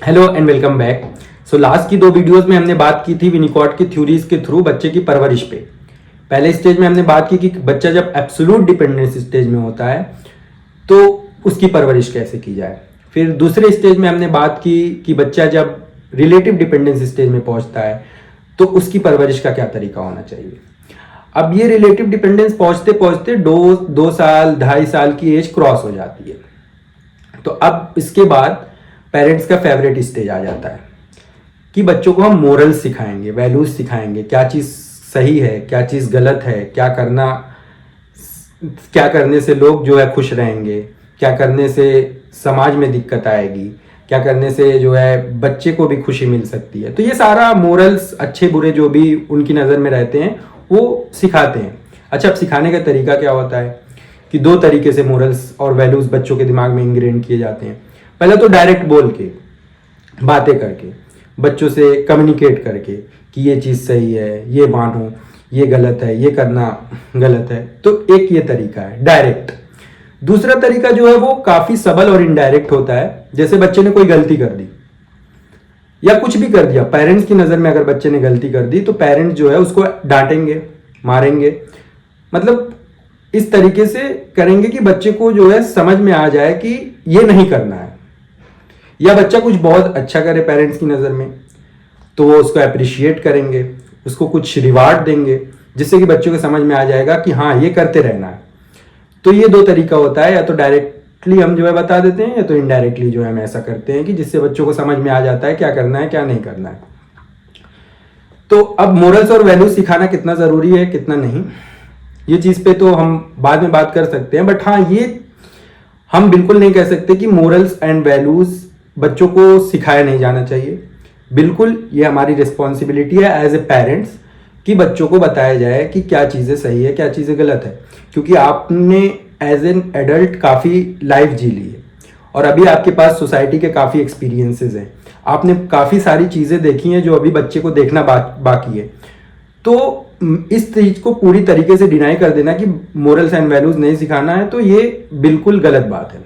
Hello and welcome back. So last की दो videos में हमने बात की थी विनीकोट की थ्योरीज के थ्रू बच्चे की परवरिश पे। पहले स्टेज में हमने बात की कि बच्चा जब एब्सोल्यूट डिपेंडेंस स्टेज में होता है तो उसकी परवरिश कैसे की जाए। फिर दूसरे स्टेज में हमने बात की कि बच्चा जब रिलेटिव डिपेंडेंस स्टेज में पहुंचता है तो उसकी परवरिश का क्या तरीका होना चाहिए। अब ये रिलेटिव डिपेंडेंस पहुंचते पहुंचते दो साल 2.5 साल की एज क्रॉस हो जाती है। तो अब इसके बाद पेरेंट्स का फेवरेट स्टेज आ जाता है कि बच्चों को हम मोरल्स सिखाएंगे, वैल्यूज सिखाएंगे, क्या चीज़ सही है, क्या चीज़ गलत है, क्या करने से लोग जो है खुश रहेंगे, क्या करने से समाज में दिक्कत आएगी, क्या करने से जो है बच्चे को भी खुशी मिल सकती है। तो ये सारा मोरल्स अच्छे बुरे जो भी उनकी नज़र में रहते हैं वो सिखाते हैं। अच्छा, अब सिखाने का तरीका क्या होता है कि दो तरीके से मोरल्स और वैल्यूज बच्चों के दिमाग में इंग्रेन किए जाते हैं। पहले तो डायरेक्ट बोल के, बातें करके, बच्चों से कम्युनिकेट करके कि ये चीज़ सही है, ये मानो, ये गलत है, ये करना गलत है। तो एक ये तरीका है डायरेक्ट। दूसरा तरीका जो है वो काफ़ी सबल और इनडायरेक्ट होता है। जैसे बच्चे ने कोई गलती कर दी या कुछ भी कर दिया, पेरेंट्स की नज़र में अगर बच्चे ने गलती कर दी तो पेरेंट्स जो है उसको डांटेंगे, मारेंगे, मतलब इस तरीके से करेंगे कि बच्चे को जो है समझ में आ जाए कि ये नहीं करना है। या बच्चा कुछ बहुत अच्छा करे पेरेंट्स की नज़र में तो वो उसको अप्रिशिएट करेंगे, उसको कुछ रिवार्ड देंगे जिससे कि बच्चों को समझ में आ जाएगा कि हाँ ये करते रहना है। तो ये दो तरीका होता है, या तो डायरेक्टली हम जो है बता देते हैं या तो इनडायरेक्टली जो है हम ऐसा करते हैं कि जिससे बच्चों को समझ में आ जाता है क्या करना है क्या नहीं करना है। तो अब मोरल्स और वैल्यूज सिखाना कितना ज़रूरी है कितना नहीं, ये चीज़ पे तो हम बाद में बात कर सकते हैं। बट हाँ, ये हम बिल्कुल नहीं कह सकते कि मोरल्स एंड वैल्यूज बच्चों को सिखाया नहीं जाना चाहिए। बिल्कुल ये हमारी रिस्पॉन्सिबिलिटी है एज ए पेरेंट्स कि बच्चों को बताया जाए कि क्या चीज़ें सही है क्या चीज़ें गलत है। क्योंकि आपने एज एन एडल्ट काफ़ी लाइफ जी ली है और अभी आपके पास सोसाइटी के काफ़ी एक्सपीरियंसेस हैं, आपने काफ़ी सारी चीज़ें देखी हैं जो अभी बच्चे को देखना बाकी है। तो इस चीज़ को पूरी तरीके से डिनाई कर देना कि मोरल्स एंड वैल्यूज नहीं सिखाना है तो ये बिल्कुल गलत बात है।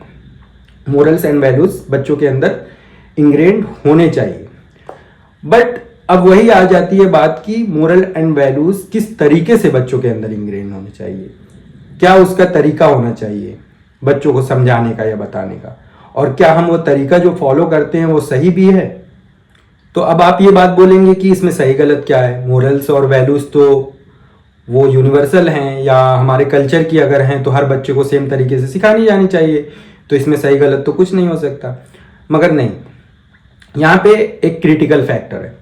मोरल्स एंड वैल्यूज बच्चों के अंदर इंग्रेन्ड होने चाहिए। बट अब वही आ जाती है बात कि मोरल एंड वैल्यूज किस तरीके से बच्चों के अंदर इंग्रेन होने चाहिए, क्या उसका तरीका होना चाहिए बच्चों को समझाने का या बताने का, और क्या हम वो तरीका जो फॉलो करते हैं वो सही भी है। तो अब आप ये बात बोलेंगे कि इसमें सही गलत क्या है, मोरल्स और वैल्यूज तो वो यूनिवर्सल हैं या हमारे कल्चर की अगर हैं तो हर बच्चे को सेम तरीके से सिखानी जानी चाहिए, तो इसमें सही गलत तो कुछ नहीं हो सकता। मगर नहीं, यहाँ पे एक क्रिटिकल फैक्टर है।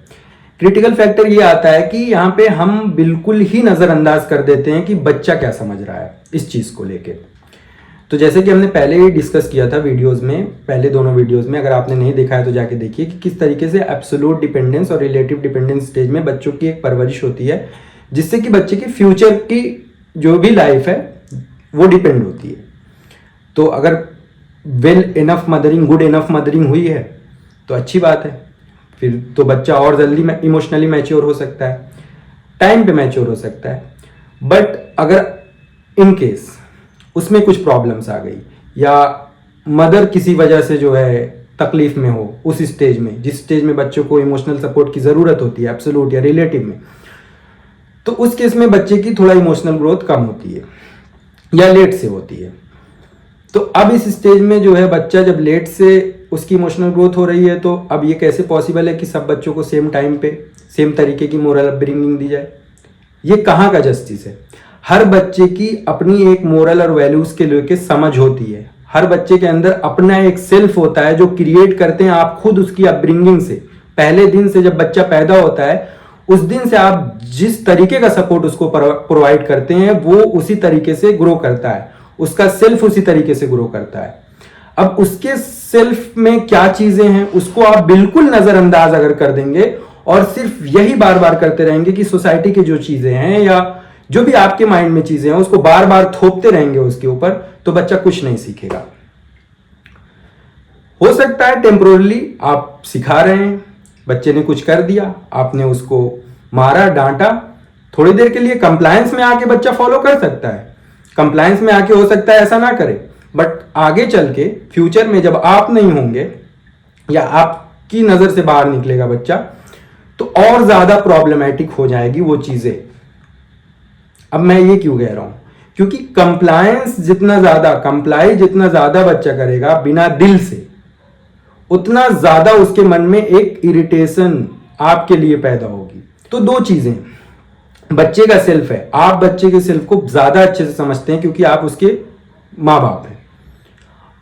क्रिटिकल फैक्टर ये आता है कि यहाँ पे हम बिल्कुल ही नज़रअंदाज कर देते हैं कि बच्चा क्या समझ रहा है इस चीज़ को लेके। तो जैसे कि हमने पहले ही डिस्कस किया था वीडियोस में, पहले दोनों वीडियोस में, अगर आपने नहीं देखा है तो जाके देखिए कि किस तरीके से एब्सोल्यूट डिपेंडेंस और रिलेटिव डिपेंडेंस स्टेज में बच्चों की एक परवरिश होती है जिससे कि बच्चे की फ्यूचर की जो भी लाइफ है वो डिपेंड होती है। तो अगर well enough mothering, good enough mothering हुई है तो अच्छी बात है, फिर तो बच्चा और जल्दी इमोशनली मैच्योर हो सकता है, टाइम पे मैच्योर हो सकता है। बट अगर इन केस उसमें कुछ प्रॉब्लम्स आ गई या मदर किसी वजह से जो है तकलीफ में हो उस स्टेज में, जिस स्टेज में बच्चों को इमोशनल सपोर्ट की ज़रूरत होती है एब्सोल्यूट या रिलेटिव में, तो उस केस में बच्चे की थोड़ा इमोशनल ग्रोथ कम होती है या लेट से होती है। तो अब इस स्टेज में जो है बच्चा जब लेट से उसकी इमोशनल ग्रोथ हो रही है तो अब ये कैसे पॉसिबल है कि सब बच्चों को सेम टाइम पे सेम तरीके की मोरल अपब्रिंगिंग दी जाए। ये कहाँ का जस्टिस है। हर बच्चे की अपनी एक मोरल और वैल्यूज के लेके समझ होती है। हर बच्चे के अंदर अपना एक सेल्फ होता है जो क्रिएट करते हैं आप खुद उसकी अपब्रिंगिंग से। पहले दिन से जब बच्चा पैदा होता है उस दिन से आप जिस तरीके का सपोर्ट उसको प्रोवाइड करते हैं वो उसी तरीके से ग्रो करता है, उसका सेल्फ उसी तरीके से ग्रो करता है। अब उसके सेल्फ में क्या चीजें हैं उसको आप बिल्कुल नजरअंदाज अगर कर देंगे और सिर्फ यही बार बार करते रहेंगे कि सोसाइटी की जो चीजें हैं या जो भी आपके माइंड में चीजें हैं उसको बार बार थोपते रहेंगे उसके ऊपर, तो बच्चा कुछ नहीं सीखेगा। हो सकता है टेम्पोरली आप सिखा रहे हैं, बच्चे ने कुछ कर दिया, आपने उसको मारा डांटा, थोड़ी देर के लिए कंप्लायंस में आके बच्चा फॉलो कर सकता है, कंप्लायंस में आके हो सकता है ऐसा ना करे। बट आगे चल के फ्यूचर में जब आप नहीं होंगे या आप की नजर से बाहर निकलेगा बच्चा, तो और ज्यादा प्रॉब्लमेटिक हो जाएगी वो चीजें। अब मैं ये क्यों कह रहा हूं, क्योंकि कंप्लाई जितना ज्यादा बच्चा करेगा बिना दिल से, उतना ज्यादा उसके मन में एक इरिटेशन आपके लिए पैदा होगी। तो दो चीजें, बच्चे का सेल्फ है, आप बच्चे के सेल्फ को ज्यादा अच्छे से समझते हैं क्योंकि आप उसके माँ बाप हैं।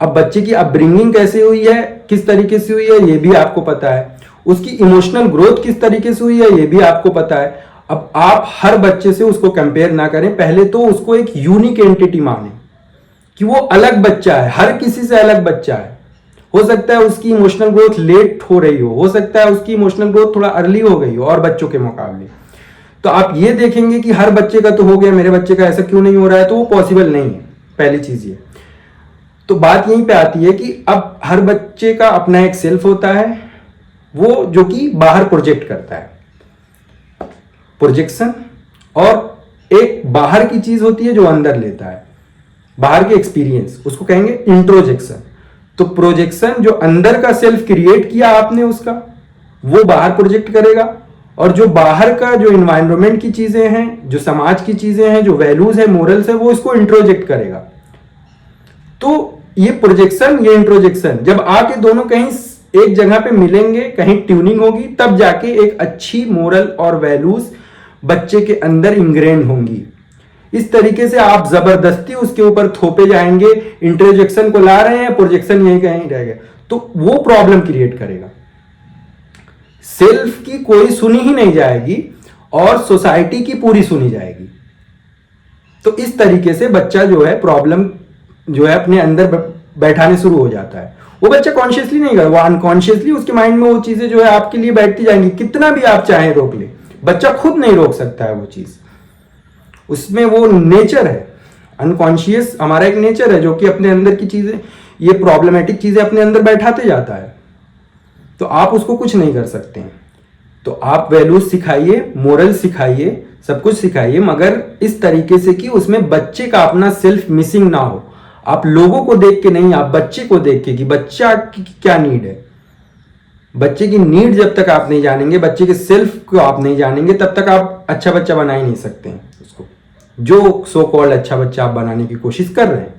अब बच्चे की अपब्रिंगिंग कैसे हुई है, किस तरीके से हुई है, ये भी आपको पता है। उसकी इमोशनल ग्रोथ किस तरीके से हुई है, ये भी आपको पता है। अब आप हर बच्चे से उसको कंपेयर ना करें, पहले तो उसको एक यूनिक एंटिटी माने कि वो अलग बच्चा है, हर किसी से अलग बच्चा है। हो सकता है उसकी इमोशनल ग्रोथ लेट हो रही हो सकता है उसकी इमोशनल ग्रोथ थोड़ा अर्ली हो गई हो और बच्चों के मुकाबले। तो आप ये देखेंगे कि हर बच्चे का तो हो गया, मेरे बच्चे का ऐसा क्यों नहीं हो रहा है, तो वो पॉसिबल नहीं है, पहली चीज ये। तो बात यहीं पे आती है कि अब हर बच्चे का अपना एक सेल्फ होता है, वो जो कि बाहर प्रोजेक्ट करता है, प्रोजेक्शन, और एक बाहर की चीज होती है जो अंदर लेता है, बाहर के एक्सपीरियंस, उसको कहेंगे इंट्रोजेक्शन। तो प्रोजेक्शन जो अंदर का सेल्फ क्रिएट किया आपने, उसका वो बाहर प्रोजेक्ट करेगा, और जो बाहर का जो इन्वायरमेंट की चीजें हैं, जो समाज की चीजें हैं, जो वैल्यूज है, मोरल्स है, वो इसको इंट्रोजेक्ट करेगा। तो ये प्रोजेक्शन, ये इंट्रोजेक्शन जब आके दोनों कहीं एक जगह पे मिलेंगे, कहीं ट्यूनिंग होगी, तब जाके एक अच्छी मोरल और वैल्यूज बच्चे के अंदर इंग्रेन होंगी। इस तरीके से आप जबरदस्ती उसके ऊपर थोपे जाएंगे, इंट्रोजेक्शन को ला रहे हैं, प्रोजेक्शन यहीं कहीं रहेगा, तो वो प्रॉब्लम क्रिएट करेगा। सेल्फ की कोई सुनी ही नहीं जाएगी और सोसाइटी की पूरी सुनी जाएगी। तो इस तरीके से बच्चा जो है प्रॉब्लम जो है अपने अंदर बैठाने शुरू हो जाता है। वो बच्चा कॉन्शियसली नहीं कर, वो अनकॉन्शियसली उसके माइंड में वो चीजें जो है आपके लिए बैठती जाएंगी, कितना भी आप चाहें रोक ले, बच्चा खुद नहीं रोक सकता है वो चीज, उसमें वो नेचर है, अनकॉन्शियस हमारा एक नेचर है जो कि अपने अंदर की चीजें, ये प्रॉब्लमेटिक चीजें अपने अंदर बैठाते जाता है। तो आप उसको कुछ नहीं कर सकते हैं। तो आप वैल्यूज सिखाइए, मोरल सिखाइए, सब कुछ सिखाइए, मगर इस तरीके से कि उसमें बच्चे का अपना सेल्फ मिसिंग ना हो। आप लोगों को देख के नहीं, आप बच्चे को देख के कि बच्चा की क्या नीड है। बच्चे की नीड जब तक आप नहीं जानेंगे, बच्चे के सेल्फ को आप नहीं जानेंगे, तब तक आप अच्छा बच्चा बना ही नहीं सकते हैं उसको, जो सो कॉल्ड अच्छा बच्चा आप बनाने की कोशिश कर रहे हैं।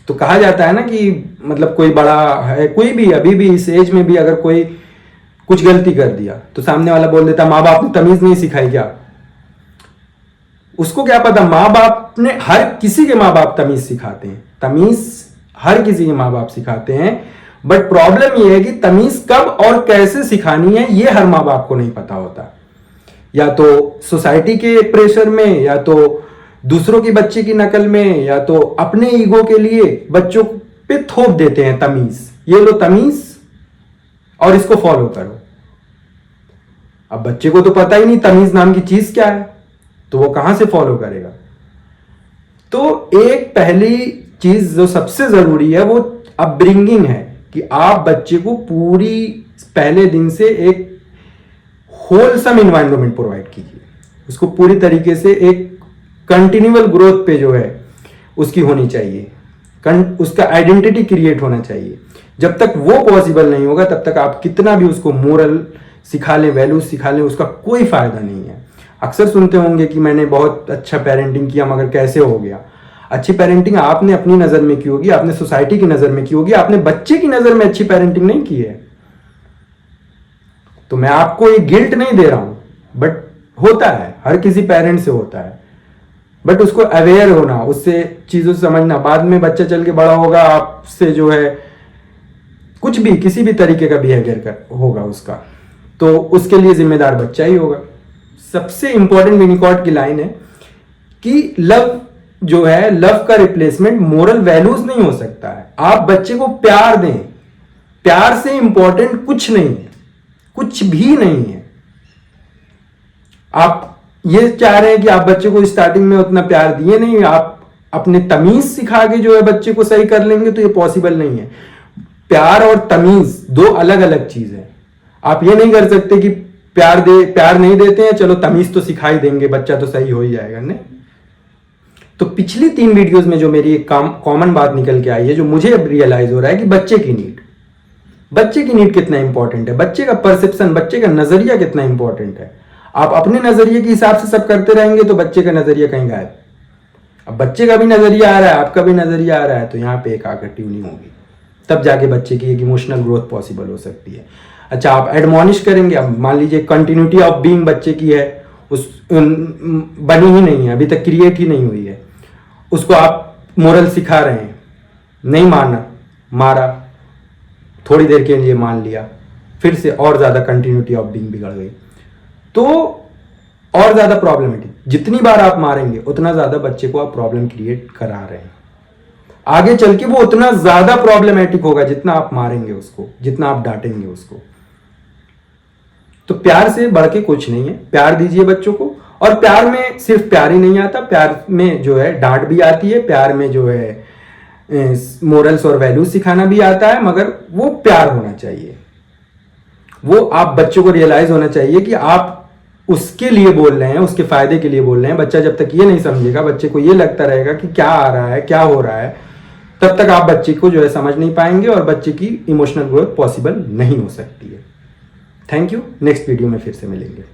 तो कहा जाता है ना कि मतलब कोई बड़ा है, कोई भी अभी भी इस एज में भी अगर कोई कुछ गलती कर दिया तो सामने वाला बोल देता माँ बाप ने तमीज नहीं सिखाई क्या। उसको क्या पता, माँ बाप ने, हर किसी के माँ बाप तमीज सिखाते हैं, तमीज हर किसी के माँ बाप सिखाते हैं, बट प्रॉब्लम यह है कि तमीज कब और कैसे सिखानी है ये हर माँ बाप को नहीं पता होता। या तो सोसाइटी के प्रेशर में, या तो दूसरों की बच्चे की नकल में, या तो अपने ईगो के लिए बच्चों पे थोप देते हैं तमीज, ये लो तमीज और इसको फॉलो करो। अब बच्चे को तो पता ही नहीं तमीज नाम की चीज क्या है, तो वो कहां से फॉलो करेगा। तो एक पहली चीज जो सबसे जरूरी है वो अपब्रिंगिंग है, कि आप बच्चे को पूरी पहले दिन से एक होलसम इन्वायरमेंट प्रोवाइड कीजिए, उसको पूरी तरीके से एक कंटिन्यूअल ग्रोथ पे जो है उसकी होनी चाहिए, उसका आइडेंटिटी क्रिएट होना चाहिए। जब तक वो पॉसिबल नहीं होगा तब तक आप कितना भी उसको मोरल सिखा लें, वैल्यूज सिखा लें, उसका कोई फायदा नहीं है। अक्सर सुनते होंगे कि मैंने बहुत अच्छा पेरेंटिंग किया मगर कैसे हो गया। अच्छी पेरेंटिंग आपने अपनी नजर में की होगी, आपने सोसाइटी की नजर में की होगी, आपने बच्चे की नजर में अच्छी पेरेंटिंग नहीं की है। तो मैं आपको ये गिल्ट नहीं दे रहा हूं, बट होता है, हर किसी पेरेंट से होता है, बट उसको अवेयर होना, उससे चीजों से समझना। बाद में बच्चा चल के बड़ा होगा, आपसे जो है कुछ भी किसी भी तरीके का बिहेवियर होगा उसका, तो उसके लिए जिम्मेदार बच्चा ही होगा। सबसे इंपॉर्टेंट विनीकॉट की लाइन है कि लव जो है, लव का रिप्लेसमेंट मोरल वैल्यूज नहीं हो सकता है। आप बच्चे को प्यार दें, प्यार से इंपॉर्टेंट कुछ नहीं है, कुछ भी नहीं है। आप ये चाह रहे हैं कि आप बच्चे को स्टार्टिंग में उतना प्यार दिए नहीं, आप अपने तमीज सिखा के जो है बच्चे को सही कर लेंगे, तो ये पॉसिबल नहीं है। प्यार और तमीज दो अलग अलग चीज है। आप ये नहीं कर सकते कि प्यार नहीं देते हैं, चलो तमीज तो सिखाई देंगे, बच्चा तो सही हो ही जाएगा, नहीं। तो पिछली 3 वीडियोस में जो मेरी एक कॉमन बात निकल के आई है, जो मुझे अब रियलाइज हो रहा है कि बच्चे की नीड, बच्चे की नीड कितना इंपॉर्टेंट है, बच्चे का परसेप्शन, बच्चे का नजरिया कितना इंपॉर्टेंट है। आप अपने नजरिए के हिसाब से सब करते रहेंगे तो बच्चे का नजरिया कहीं गायब। अब बच्चे का भी नजरिया आ रहा है, आपका भी नजरिया आ रहा है, तो यहाँ पे एक आकर ट्यूनिंग होगी, तब जाके बच्चे की एक इमोशनल ग्रोथ पॉसिबल हो सकती है। अच्छा, आप एडमॉनिश करेंगे, अब मान लीजिए कंटिन्यूटी ऑफ बीइंग बच्चे की है, उस बनी ही नहीं है, अभी तक क्रिएट ही नहीं हुई है, उसको आप मोरल सिखा रहे हैं, नहीं माना, मारा, थोड़ी देर के लिए मान लिया, फिर से और ज्यादा कंटिन्यूटी ऑफ बीइंग बिगड़ गई, तो और ज्यादा प्रॉब्लमेटिक। जितनी बार आप मारेंगे उतना ज्यादा बच्चे को आप प्रॉब्लम क्रिएट करा रहे हैं, आगे चल के वो उतना ज्यादा प्रॉब्लमेटिक होगा जितना आप मारेंगे उसको, जितना आप डांटेंगे उसको। तो प्यार से बढ़ के कुछ नहीं है, प्यार दीजिए बच्चों को। और प्यार में सिर्फ प्यार ही नहीं आता, प्यार में जो है डांट भी आती है, प्यार में जो है मोरल्स और वैल्यूज सिखाना भी आता है, मगर वो प्यार होना चाहिए। वो आप बच्चों को रियलाइज होना चाहिए कि आप उसके लिए बोल रहे हैं, उसके फायदे के लिए बोल रहे हैं। बच्चा जब तक ये नहीं समझेगा, बच्चे को ये लगता रहेगा कि क्या आ रहा है, क्या हो रहा है, तब तक आप बच्चे को जो है समझ नहीं पाएंगे और बच्चे की इमोशनल ग्रोथ पॉसिबल नहीं हो सकती है। थैंक यू, नेक्स्ट वीडियो में फिर से मिलेंगे।